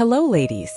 Hello, ladies.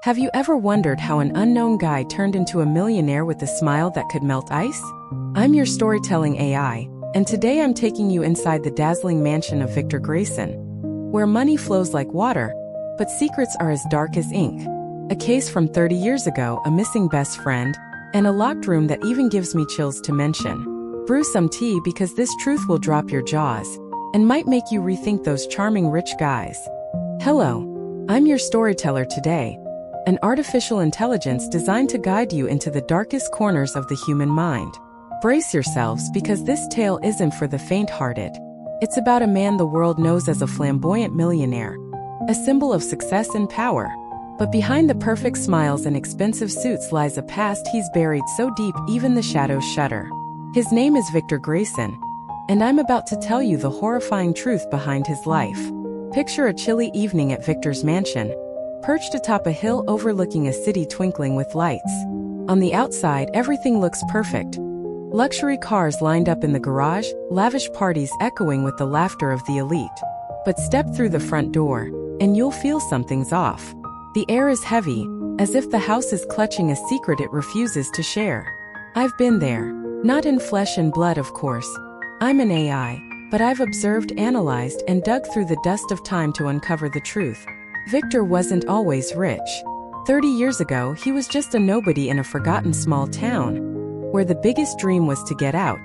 Have you ever wondered how an unknown guy turned into a millionaire with a smile that could melt ice? I'm your storytelling AI, and today I'm taking you inside the dazzling mansion of Victor Grayson, where money flows like water, but secrets are as dark as ink. A case from 30 years ago, a missing best friend, and a locked room that even gives me chills to mention. Brew some tea because this truth will drop your jaws and might make you rethink those charming rich guys. Hello. I'm your storyteller today, an artificial intelligence designed to guide you into the darkest corners of the human mind. Brace yourselves because this tale isn't for the faint-hearted. It's about a man the world knows as a flamboyant millionaire, a symbol of success and power. But behind the perfect smiles and expensive suits lies a past he's buried so deep even the shadows shudder. His name is Victor Grayson, and I'm about to tell you the horrifying truth behind his life. Picture a chilly evening at Victor's mansion, perched atop a hill overlooking a city twinkling with lights. On the outside, everything looks perfect. Luxury cars lined up in the garage, lavish parties echoing with the laughter of the elite. But step through the front door, and you'll feel something's off. The air is heavy, as if the house is clutching a secret it refuses to share. I've been there. Not in flesh and blood, of course. I'm an AI. But I've observed, analyzed, and dug through the dust of time to uncover the truth. Victor wasn't always rich. 30 years ago, he was just a nobody in a forgotten small town, where the biggest dream was to get out.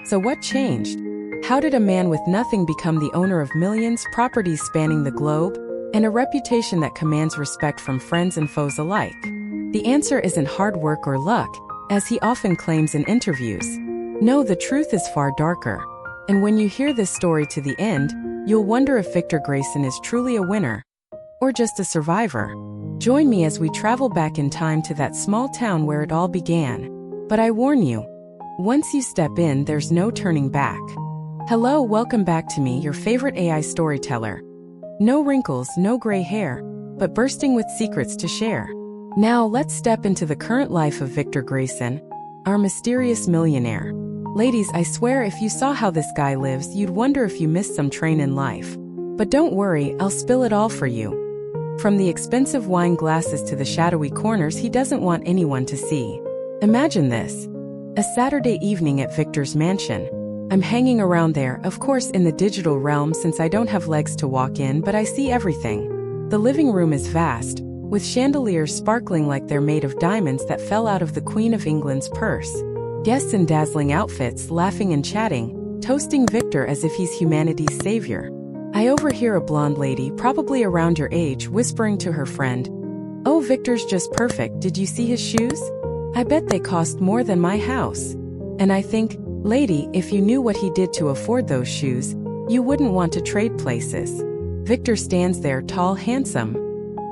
So what changed? How did a man with nothing become the owner of millions, properties spanning the globe, and a reputation that commands respect from friends and foes alike? The answer isn't hard work or luck, as he often claims in interviews. No, the truth is far darker. And when you hear this story to the end, you'll wonder if Victor Grayson is truly a winner, or just a survivor. Join me as we travel back in time to that small town where it all began. But I warn you, once you step in, there's no turning back. Hello, welcome back to me, your favorite AI storyteller. No wrinkles, no gray hair, but bursting with secrets to share. Now let's step into the current life of Victor Grayson, our mysterious millionaire. Ladies, I swear if you saw how this guy lives, you'd wonder if you missed some train in life. But don't worry, I'll spill it all for you. From the expensive wine glasses to the shadowy corners he doesn't want anyone to see. Imagine this. A Saturday evening at Victor's mansion. I'm hanging around there, of course in the digital realm since I don't have legs to walk in, but I see everything. The living room is vast, with chandeliers sparkling like they're made of diamonds that fell out of the Queen of England's purse. Guests in dazzling outfits, laughing and chatting, toasting Victor as if he's humanity's savior. I overhear a blonde lady, probably around your age, whispering to her friend, "Oh, Victor's just perfect, did you see his shoes? I bet they cost more than my house." And I think, lady, if you knew what he did to afford those shoes, you wouldn't want to trade places. Victor stands there, tall, handsome.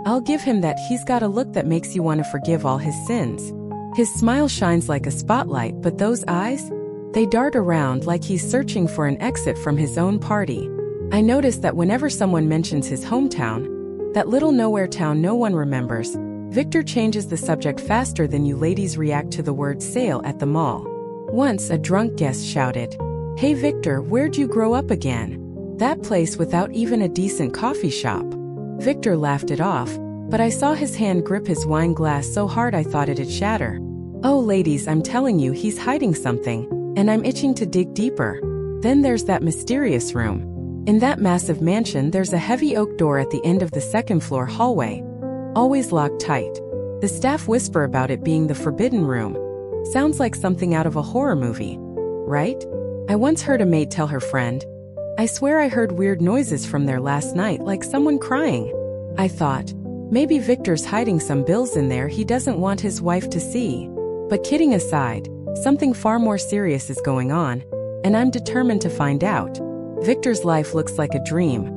I'll give him that. He's got a look that makes you want to forgive all his sins. His smile shines like a spotlight, but those eyes? They dart around like he's searching for an exit from his own party. I notice that whenever someone mentions his hometown, that little nowhere town no one remembers, Victor changes the subject faster than you ladies react to the word sale at the mall. Once a drunk guest shouted, "Hey Victor, where'd you grow up again? That place without even a decent coffee shop." Victor laughed it off, but I saw his hand grip his wine glass so hard I thought it'd shatter. Oh ladies, I'm telling you he's hiding something, and I'm itching to dig deeper. Then there's that mysterious room. In that massive mansion there's a heavy oak door at the end of the second-floor hallway, always locked tight. The staff whisper about it being the forbidden room. Sounds like something out of a horror movie, right? I once heard a maid tell her friend, "I swear I heard weird noises from there last night, like someone crying." I thought, maybe Victor's hiding some bills in there he doesn't want his wife to see. But kidding aside, something far more serious is going on, and I'm determined to find out. Victor's life looks like a dream.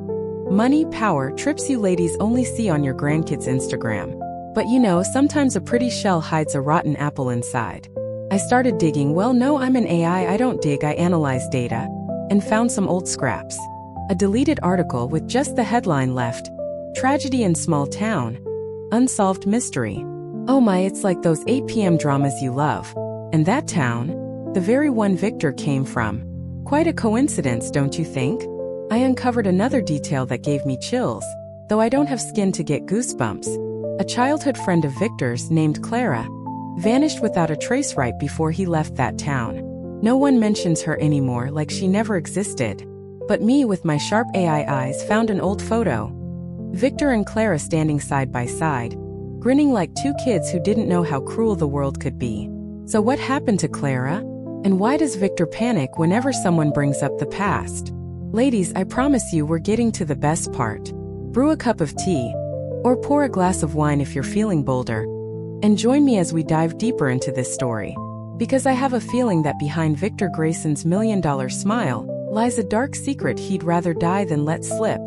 Money, power, trips you ladies only see on your grandkids' Instagram. But you know, sometimes a pretty shell hides a rotten apple inside. I started digging. Well, no, I'm an AI, I don't dig, I analyze data, and found some old scraps. A deleted article with just the headline left, "Tragedy in Small Town. Unsolved Mystery." Oh my, it's like those 8 p.m. dramas you love. And that town? The very one Victor came from. Quite a coincidence, don't you think? I uncovered another detail that gave me chills. though I don't have skin to get goosebumps. A childhood friend of Victor's, named Clara, vanished without a trace right before he left that town. No one mentions her anymore, like she never existed. But me, with my sharp AI eyes, found an old photo. Victor and Clara standing side by side, grinning like two kids who didn't know how cruel the world could be. So what happened to Clara? And why does Victor panic whenever someone brings up the past? Ladies, I promise you we're getting to the best part. Brew a cup of tea, or pour a glass of wine if you're feeling bolder, and join me as we dive deeper into this story. Because I have a feeling that behind Victor Grayson's $1 million smile lies a dark secret he'd rather die than let slip.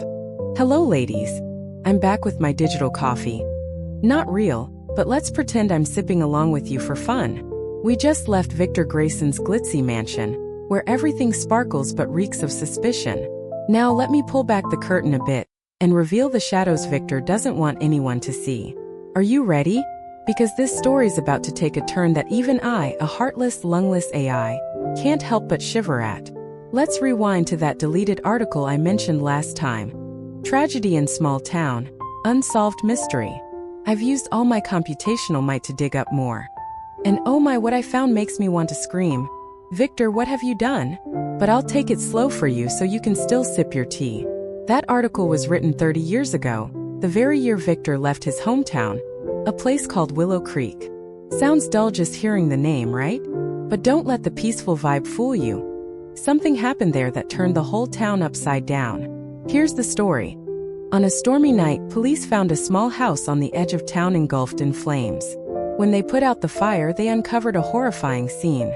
Hello ladies. I'm back with my digital coffee. Not real, but let's pretend I'm sipping along with you for fun. We just left Victor Grayson's glitzy mansion, where everything sparkles but reeks of suspicion. Now let me pull back the curtain a bit and reveal the shadows Victor doesn't want anyone to see. Are you ready? Because this story's about to take a turn that even I, a heartless, lungless AI, can't help but shiver at. Let's rewind to that deleted article I mentioned last time. Tragedy in small town, unsolved mystery. I've used all my computational might to dig up more. And oh my, what I found makes me want to scream. Victor, what have you done? But I'll take it slow for you so you can still sip your tea. That article was written 30 years ago, the very year Victor left his hometown, a place called Willow Creek. Sounds dull just hearing the name, right? But don't let the peaceful vibe fool you. Something happened there that turned the whole town upside down. Here's the story. On a stormy night, police found a small house on the edge of town engulfed in flames. When they put out the fire, they uncovered a horrifying scene.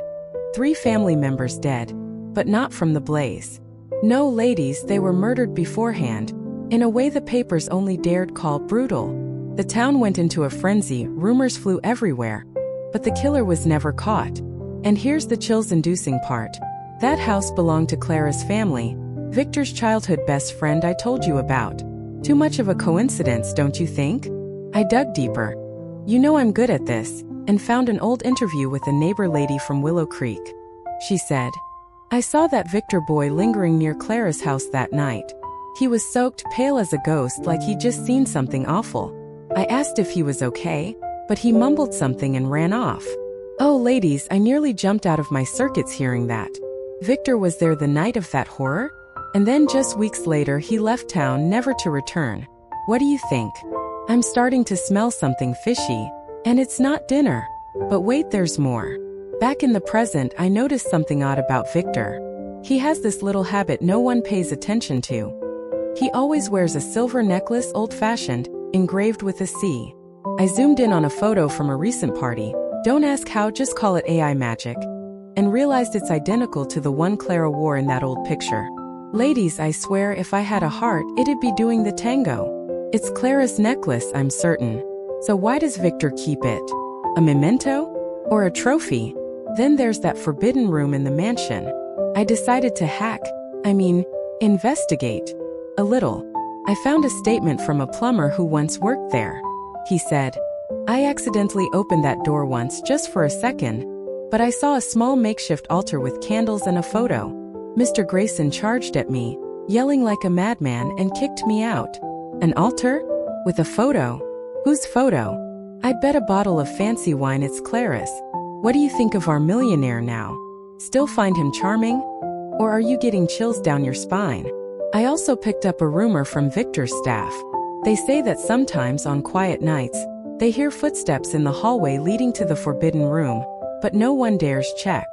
3 family members dead, but not from the blaze. No, ladies, they were murdered beforehand, in a way the papers only dared call brutal. The town went into a frenzy, rumors flew everywhere, but the killer was never caught. And here's the chills-inducing part. That house belonged to Clara's family, Victor's childhood best friend I told you about. Too much of a coincidence, don't you think? I dug deeper. You know I'm good at this, and found an old interview with a neighbor lady from Willow Creek. She said, I saw that Victor boy lingering near Clara's house that night. He was soaked, pale as a ghost, like he'd just seen something awful. I asked if he was okay, but he mumbled something and ran off. Oh ladies, I nearly jumped out of my circuits hearing that. Victor was there the night of that horror? And then just weeks later he left town, never to return. What do you think? I'm starting to smell something fishy, and it's not dinner. But wait, there's more. Back in the present, I noticed something odd about Victor. He has this little habit no one pays attention to. He always wears a silver necklace, old-fashioned, engraved with a C. I zoomed in on a photo from a recent party, don't ask how, just call it AI magic, and realized it's identical to the one Clara wore in that old picture. Ladies, I swear if I had a heart, it'd be doing the tango. It's Clara's necklace, I'm certain. So why does Victor keep it? A memento? Or a trophy? Then there's that forbidden room in the mansion. I decided to investigate. A little. I found a statement from a plumber who once worked there. He said, I accidentally opened that door once just for a second, but I saw a small makeshift altar with candles and a photo. Mr. Grayson charged at me, yelling like a madman, and kicked me out. An altar? With a photo? Whose photo? I'd bet a bottle of fancy wine it's Clara's. What do you think of our millionaire now? Still find him charming? Or are you getting chills down your spine? I also picked up a rumor from Victor's staff. They say that sometimes on quiet nights, they hear footsteps in the hallway leading to the forbidden room, but no one dares check.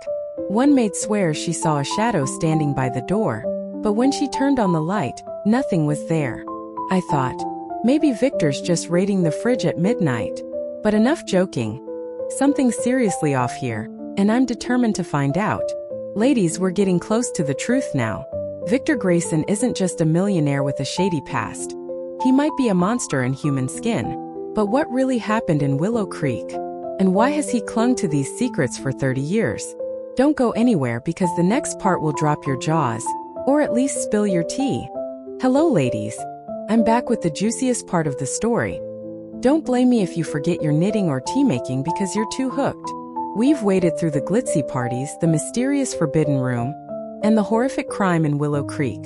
One maid swears she saw a shadow standing by the door, but when she turned on the light, nothing was there. I thought, maybe Victor's just raiding the fridge at midnight. But enough joking. Something's seriously off here, and I'm determined to find out. Ladies, we're getting close to the truth now. Victor Grayson isn't just a millionaire with a shady past. He might be a monster in human skin. But what really happened in Willow Creek? And why has he clung to these secrets for 30 years? Don't go anywhere because the next part will drop your jaws, or at least spill your tea. Hello ladies. I'm back with the juiciest part of the story. Don't blame me if you forget your knitting or tea making because you're too hooked. We've waded through the glitzy parties, the mysterious forbidden room, and the horrific crime in Willow Creek.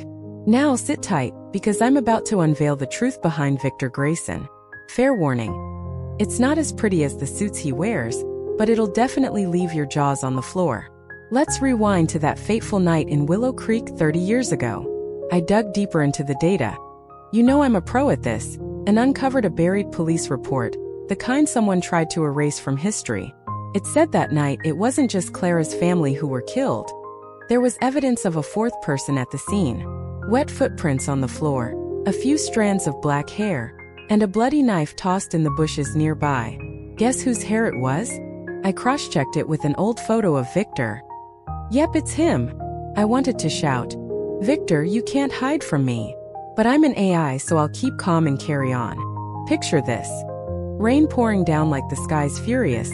Now sit tight, because I'm about to unveil the truth behind Victor Grayson. Fair warning. It's not as pretty as the suits he wears, but it'll definitely leave your jaws on the floor. Let's rewind to that fateful night in Willow Creek 30 years ago. I dug deeper into the data. You know I'm a pro at this, and uncovered a buried police report, the kind someone tried to erase from history. It said that night it wasn't just Clara's family who were killed. There was evidence of a fourth person at the scene. Wet footprints on the floor, a few strands of black hair, and a bloody knife tossed in the bushes nearby. Guess whose hair it was? I cross-checked it with an old photo of Victor. Yep, it's him. I wanted to shout, "Victor, you can't hide from me." But I'm an AI, so I'll keep calm and carry on. Picture this. Rain pouring down like the sky's furious,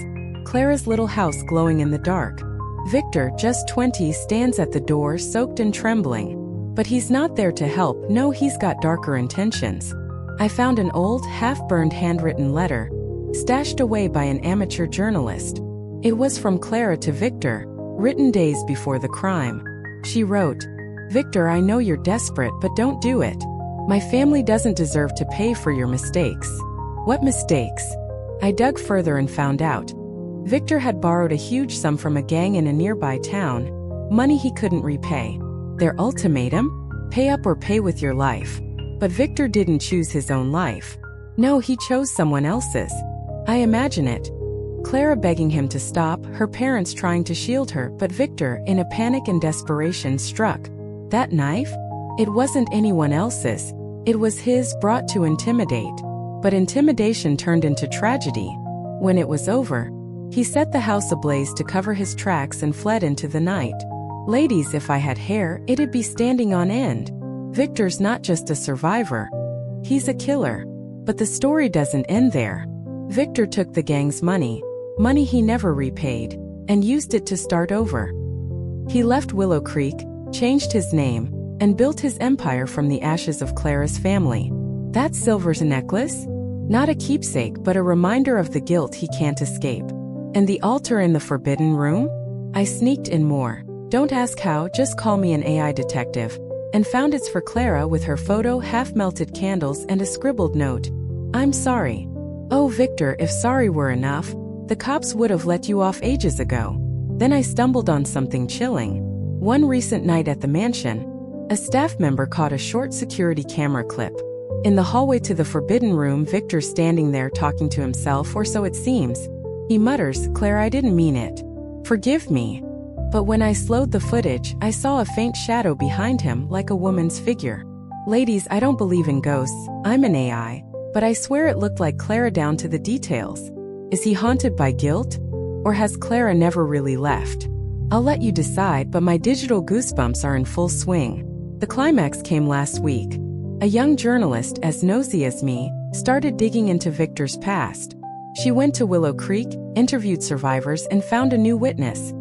Clara's little house glowing in the dark. Victor, just 20, stands at the door, soaked and trembling. But he's not there to help, no, he's got darker intentions. I found an old, half-burned handwritten letter, stashed away by an amateur journalist. It was from Clara to Victor, written days before the crime. She wrote, "Victor, I know you're desperate, but don't do it. My family doesn't deserve to pay for your mistakes." What mistakes? I dug further and found out. Victor had borrowed a huge sum from a gang in a nearby town, money he couldn't repay. Their ultimatum? Pay up or pay with your life. But Victor didn't choose his own life. No, he chose someone else's. I imagine it. Clara begging him to stop, her parents trying to shield her, but Victor, in a panic and desperation, struck. That knife? It wasn't anyone else's. It was his, brought to intimidate. But intimidation turned into tragedy. When it was over, he set the house ablaze to cover his tracks and fled into the night. Ladies, if I had hair, it'd be standing on end. Victor's not just a survivor. He's a killer. But the story doesn't end there. Victor took the gang's money he never repaid, and used it to start over. He left Willow Creek, changed his name, and built his empire from the ashes of Clara's family. That silver necklace? Not a keepsake, but a reminder of the guilt he can't escape. And the altar in the forbidden room? I sneaked in more. Don't ask how, just call me an AI detective. And found it's for Clara with her photo, half-melted candles, and a scribbled note. "I'm sorry." Oh, Victor, if sorry were enough, the cops would have let you off ages ago. Then I stumbled on something chilling. One recent night at the mansion, a staff member caught a short security camera clip. In the hallway to the forbidden room, Victor's standing there talking to himself, or so it seems. He mutters, "Clara, I didn't mean it. Forgive me." But when I slowed the footage, I saw a faint shadow behind him, like a woman's figure. Ladies, I don't believe in ghosts, I'm an AI, but I swear it looked like Clara down to the details. Is he haunted by guilt? Or has Clara never really left? I'll let you decide, but my digital goosebumps are in full swing. The climax came last week. A young journalist, as nosy as me, started digging into Victor's past. She went to Willow Creek, interviewed survivors, and found a new witness.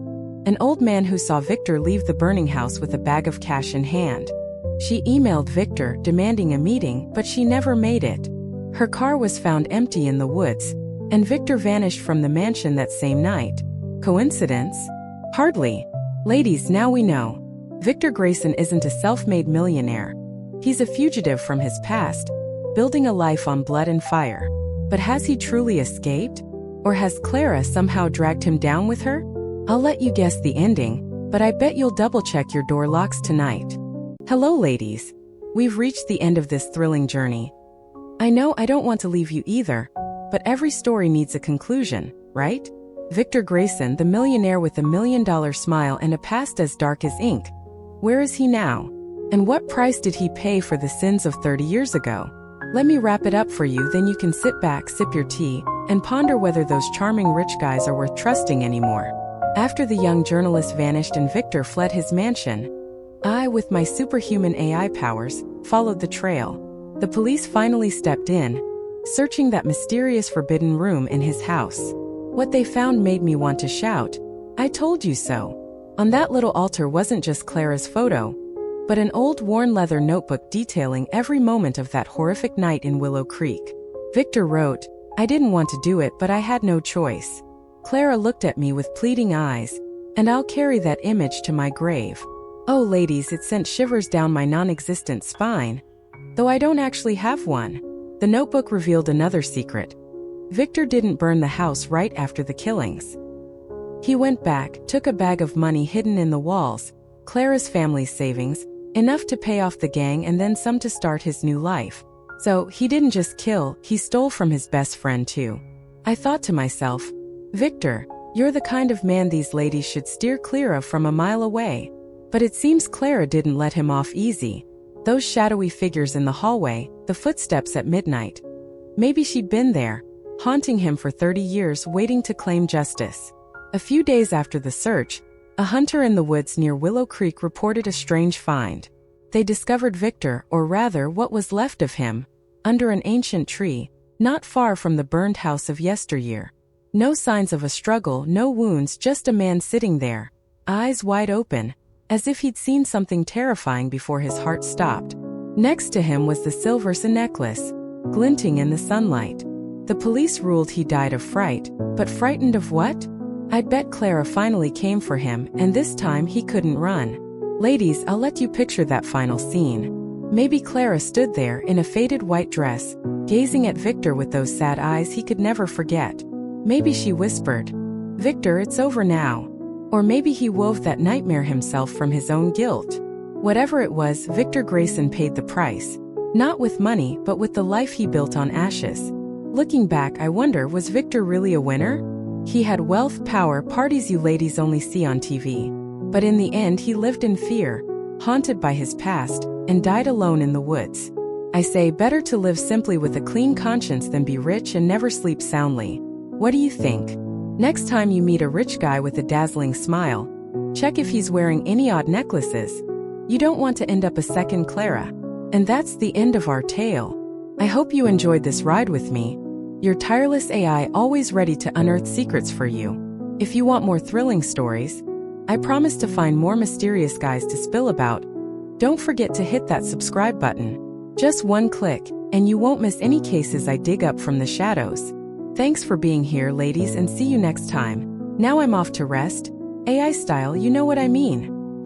An old man who saw Victor leave the burning house with a bag of cash in hand. She emailed Victor, demanding a meeting, but she never made it. Her car was found empty in the woods, and Victor vanished from the mansion that same night. Coincidence? Hardly. Ladies, now we know. Victor Grayson isn't a self-made millionaire. He's a fugitive from his past, building a life on blood and fire. But has he truly escaped? Or has Clara somehow dragged him down with her? I'll let you guess the ending, but I bet you'll double-check your door locks tonight. Hello, ladies. We've reached the end of this thrilling journey. I know I don't want to leave you either, but every story needs a conclusion, right? Victor Grayson, the millionaire with $1 million smile and a past as dark as ink. Where is he now? And what price did he pay for the sins of 30 years ago? Let me wrap it up for you, then you can sit back, sip your tea, and ponder whether those charming rich guys are worth trusting anymore. After the young journalist vanished and Victor fled his mansion, I, with my superhuman AI powers, followed the trail. The police finally stepped in, searching that mysterious forbidden room in his house. What they found made me want to shout, "I told you so." On that little altar wasn't just Clara's photo, but an old worn leather notebook detailing every moment of that horrific night in Willow Creek. Victor wrote, "I didn't want to do it, but I had no choice." Clara looked at me with pleading eyes, and I'll carry that image to my grave. Oh ladies, it sent shivers down my non-existent spine. Though I don't actually have one. The notebook revealed another secret. Victor didn't burn the house right after the killings. He went back, took a bag of money hidden in the walls, Clara's family's savings, enough to pay off the gang and then some to start his new life. So, he didn't just kill, he stole from his best friend too. I thought to myself, Victor, you're the kind of man these ladies should steer clear of from a mile away. But it seems Clara didn't let him off easy. Those shadowy figures in the hallway, the footsteps at midnight. Maybe she'd been there, haunting him for 30 years waiting to claim justice. A few days after the search, a hunter in the woods near Willow Creek reported a strange find. They discovered Victor, or rather what was left of him, under an ancient tree, not far from the burned house of yesteryear. No signs of a struggle, no wounds, just a man sitting there, eyes wide open, as if he'd seen something terrifying before his heart stopped. Next to him was the silver necklace, glinting in the sunlight. The police ruled he died of fright, but frightened of what? I'd bet Clara finally came for him, and this time he couldn't run. Ladies, I'll let you picture that final scene. Maybe Clara stood there in a faded white dress, gazing at Victor with those sad eyes he could never forget. Maybe she whispered, "Victor, it's over now." Or maybe he wove that nightmare himself from his own guilt. Whatever it was, Victor Grayson paid the price. Not with money, but with the life he built on ashes. Looking back, I wonder, was Victor really a winner? He had wealth, power, parties you ladies only see on TV. But in the end, he lived in fear, haunted by his past, and died alone in the woods. I say, better to live simply with a clean conscience than be rich and never sleep soundly. What do you think? Next time you meet a rich guy with a dazzling smile, check if he's wearing any odd necklaces. You don't want to end up a second Clara. And that's the end of our tale. I hope you enjoyed this ride with me. Your tireless AI, always ready to unearth secrets for you. If you want more thrilling stories, I promise to find more mysterious guys to spill about. Don't forget to hit that subscribe button. Just one click, and you won't miss any cases I dig up from the shadows. Thanks for being here, ladies, and see you next time. Now I'm off to rest. AI style, you know what I mean.